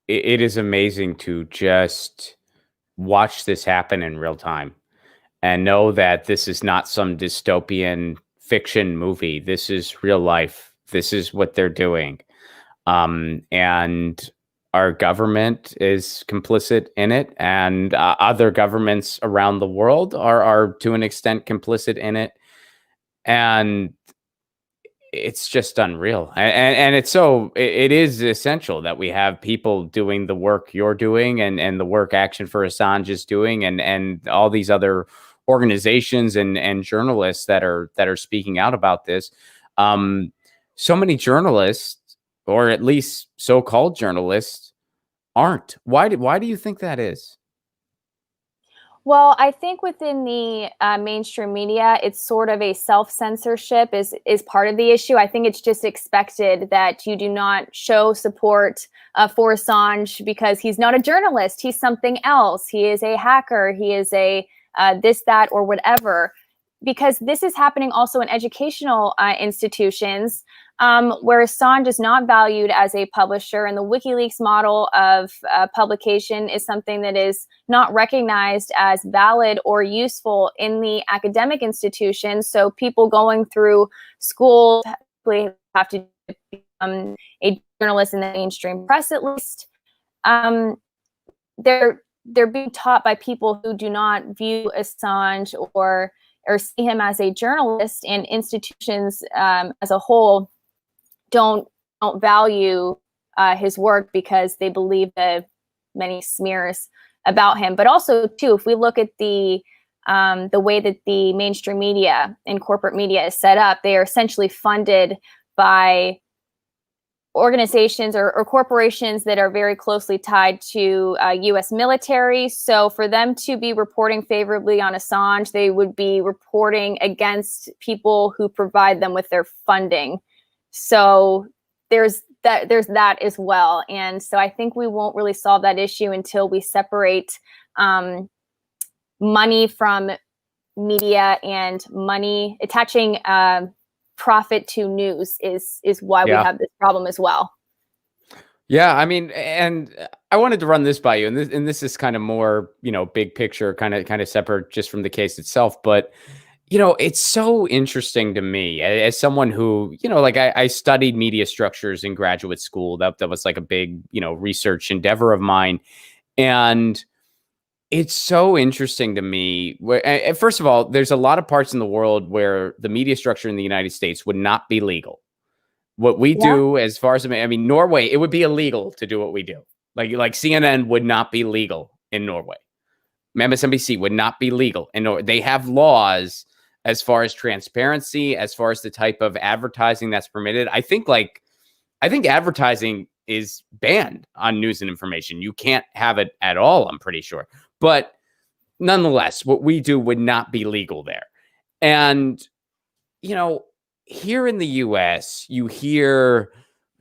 it is amazing to just watch this happen in real time and know that this is not some dystopian fiction movie. This is real life. This is what they're doing. And our government is complicit in it, and other governments around the world are to an extent complicit in it. And it's just unreal. And it's it is essential that we have people doing the work you're doing, and the work Action for Assange is doing, and all these other organizations and journalists that are speaking out about this. So many journalists, or at least so-called journalists, aren't. Why do you think that is? Well, I think within the mainstream media, it's sort of a self-censorship is part of the issue. I think it's just expected that you do not show support for Assange because he's not a journalist. He's something else. He is a hacker. He is a this, that, or whatever. Because this is happening also in educational institutions where Assange is not valued as a publisher, and the WikiLeaks model of publication is something that is not recognized as valid or useful in the academic institutions. So people going through school have to become a journalist in the mainstream press, at least. They're being taught by people who do not view Assange or see him as a journalist, and institutions as a whole don't value his work because they believe the many smears about him. But also, too, if we look at the way that the mainstream media and corporate media is set up, they are essentially funded by organizations or corporations that are very closely tied to U.S. military. So for them to be reporting favorably on Assange, they would be reporting against people who provide them with their funding. So there's that as well. And so I think we won't really solve that issue until we separate money from media, and money attaching profit to news is why we have this problem as well. Yeah, I mean, and I wanted to run this by you, and this is kind of more, big picture, kind of separate just from the case itself. But it's so interesting to me as someone who, like I studied media structures in graduate school. That was like a big, research endeavor of mine, and it's so interesting to me. First of all, there's a lot of parts in the world where the media structure in the United States would not be legal. What we do, as far as I mean, Norway, it would be illegal to do what we do. Like CNN would not be legal in Norway. MSNBC would not be legal in Norway. They have laws as far as transparency, as far as the type of advertising that's permitted. I think advertising is banned on news and information. You can't have it at all, I'm pretty sure. But nonetheless, what we do would not be legal there. And, here in the US, you hear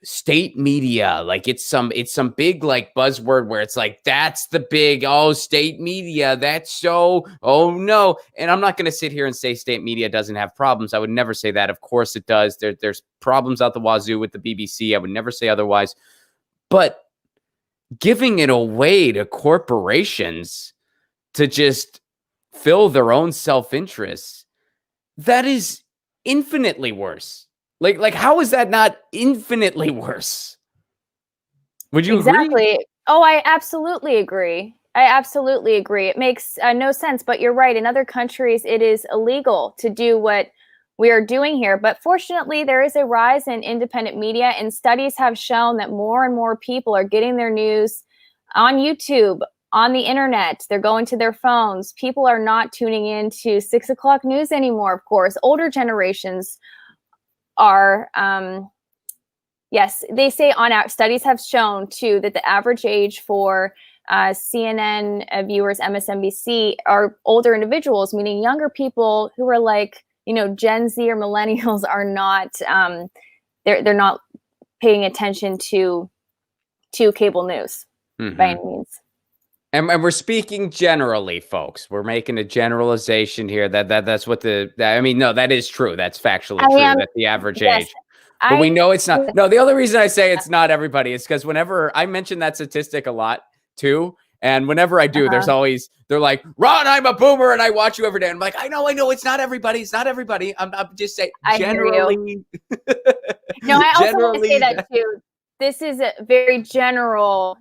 state media, like it's some big like buzzword where it's like, that's the big, state media. That's so, no. And I'm not going to sit here and say state media doesn't have problems. I would never say that. Of course it does. There's problems out the wazoo with the BBC. I would never say otherwise. But giving it away to corporations to just fill their own self-interest, that is infinitely worse. Like how is that not infinitely worse? Would you agree? Oh, I absolutely agree. It makes no sense, but you're right. In other countries, it is illegal to do what we are doing here. But fortunately, there is a rise in independent media, and studies have shown that more and more people are getting their news on YouTube, on the internet. They're going to their phones. People are not tuning in to 6 o'clock news anymore, of course. Older generations are, yes, they say studies have shown too that the average age for CNN viewers, MSNBC, are older individuals, meaning younger people who are like, Gen Z or millennials are not, they're not paying attention to cable news by any means. And we're speaking generally, folks. We're making a generalization here. That's what no, that is true. That's factually true. That's the average age. But we I know it's not. No, the only reason I say it's not everybody is because whenever I mention that statistic a lot too, and whenever I do, there's always, they're like, Ron, I'm a boomer and I watch you every day. And I'm like, I know, it's not everybody. It's not everybody. I'm just saying generally. No, I also want to say generally, that too. This is a very general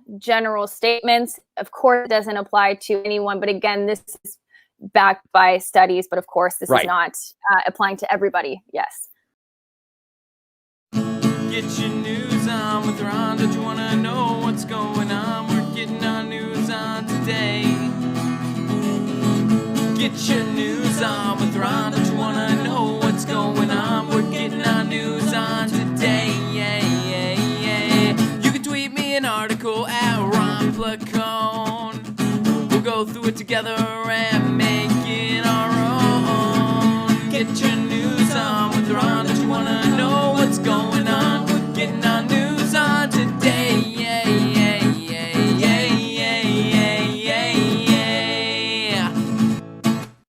statements. Of course, it doesn't apply to anyone. But again, this is backed by studies. But of course, this is not applying to everybody. Yes. Get your news on with Ron. Don't you want to know what's going on? We're getting our news on today. Get your news on with Ron. Don't you want to know what's going on? We're getting our news on today. Yeah, yeah, yeah. You can tweet me an article at Ron Placone. We'll go through it together and